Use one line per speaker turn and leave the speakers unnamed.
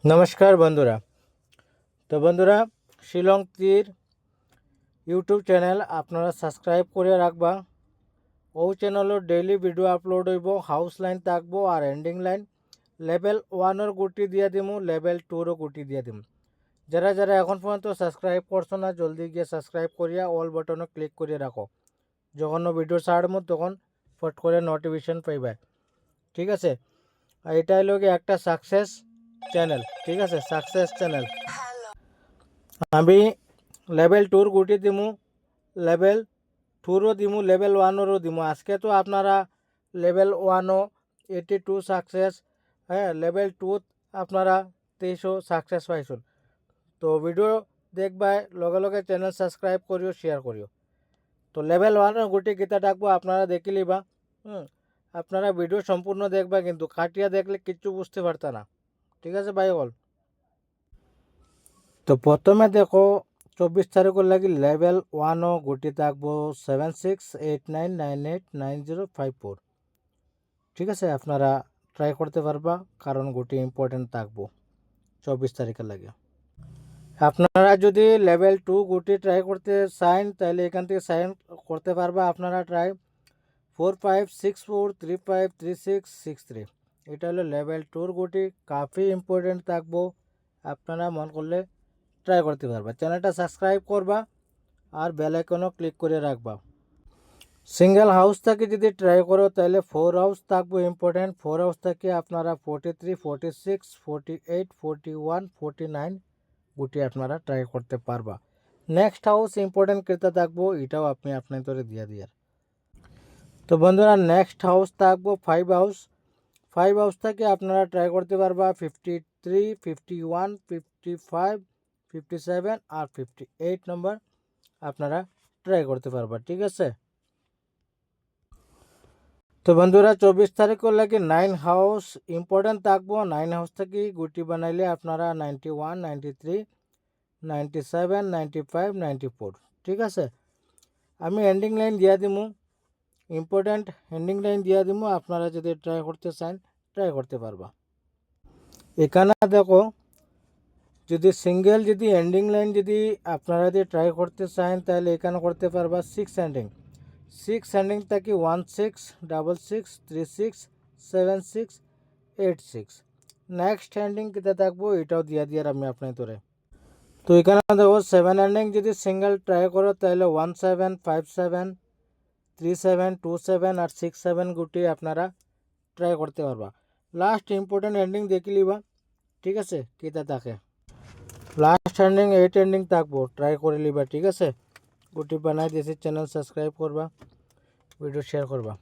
নমস্কার বন্ধুরা। তো বন্ধুরা, শিলং তীর ইউটিউব চ্যানেল আপনারা সাবস্ক্রাইব করে রাখবা। ও চ্যানেলের ডেইলি ভিডিও আপলোড হইব। হাউস লাইন থাকবো আর এন্ডিং লাইন লেভেল 1 গুটি দিয়ে দিমু, লেভেল 2 গুটি দিয়ে দিমু। যারা যারা এখন পর্যন্ত সাবস্ক্রাইব করছো না, জলদি গিয়ে সাবস্ক্রাইব করিয়া অল বাটনে ক্লিক করে রাখো। যখন ভিডিও ছাড়বো তখন ফট করে নোটিফিকেশন পাইবা। ঠিক আছে? আর এটা হলো একটা সাকসেস চ্যানেল। ঠিক আছে, সাকসেস চ্যানেল। আমি লেভেল 2 গুটি দিমু, লেভেল 2 দিমু, লেভেল 1 দিমু। আজকে তো আপনারা লেভেল 1 82 সাকসেস, হ্যাঁ, লেভেল 2 আপনারা 23 সাকসেস পাইছেন। তো ভিডিও দেখবা লগে লগে চ্যানেল সাবস্ক্রাইব করিও, শেয়ার করিও। তো লেভেল 1 গুটি গীতা ডাকবো, আপনারা দেখি লিবা। আপনারা ভিডিও সম্পূর্ণ দেখবা, কিন্তু কাটিয়া দেখলে কিচ্ছু বুঝতে পারতা না। ঠিক আছে ভাই বল। তো প্রথমে দেখো 24 তারিখের লাগি লেভেল 1 গুটি থাকবো 7689989054। ঠিক আছে, আপনারা ট্রাই করতে পারবা, কারণ গুটি ইম্পর্টেন্ট থাকবো 24 তারিখের লাগে। আপনারা যদি লেভেল 2 গুটি ট্রাই করতে চান তাহলে এখান থেকে সাইন করতে পারবা। আপনারা ট্রাই 4564353663। এটা হলো লেভেল 2 গুটি, কাফি ইম্পর্টেন্ট থাকবো। আপনারা মন করলে ট্রাই করতে পারবা। চ্যানেলটা সাবস্ক্রাইব করবা আর বেল আইকনও ক্লিক করে রাখবা। সিঙ্গেল হাউস থেকে যদি ট্রাই করো তাহলে 4 হাউস থাকবো ইম্পর্টেন্ট। 4 হাউস থেকে আপনারা 43 46 48 41 49 গুটি আপনারা ট্রাই করতে পারবা। নেক্সট হাউস ইম্পর্টেন্ট ক্রেতা থাকবো, এটাও আপনি আপনার ধরে দিয়ার। তো বন্ধুরা, নেক্সট হাউস থাকবো 5 হাউস। 5 হাউস থেকে আপনারা ট্রাই করতে পারবা 53 51 55 57 আর 58 নম্বর আপনারা ট্রাই করতে পারবা। ঠিক আছে। তো বন্ধুরা, 24 তারিখের লাগে 9 হাউস ইম্পর্টেন্ট থাকবো। 9 হাউস থেকে গুটি বানাইলে আপনারা 91 93 97 95 94। ঠিক আছে, আমি এন্ডিং লাইন দিয়া দিমু, ইম্পর্টেন্ট এন্ডিং লাইন দিয়া দিমু। আপনারা যদি ট্রাই করতে চান ট্রাই করতে পারবা। এখানে দেখো, যদি সিঙ্গেল যদি এন্ডিং লাইন যদি আপনারা যদি ট্রাই করতে চান তাহলে এখানে করতে পারবা 6 এন্ডিং। 6 এন্ডিং থেকে 16 66 36 76 86। নেক্সট এন্ডিং কেটে থাকবো, এটাও দিয়া দিয়ার আমি আপনার ধরে। তো এখানে দেখো 7 এন্ডিং যদি সিঙ্গেল ট্রাই করো তাহলে 17 57 37 27 আর 67 গুটি আপনারা ট্রাই করতে পারবা। লাস্ট ইম্পর্টেন্ট এন্ডিং দেখি লিবা। ঠিক আছে, কেটে থাকে লাস্ট এন্ডিং 8 এন্ডিং থাকবো, ট্রাই করে লিবা। ঠিক আছে, গুটি বানাই দিয়েছি। চ্যানেল সাবস্ক্রাইব করবা, ভিডিও শেয়ার করবা।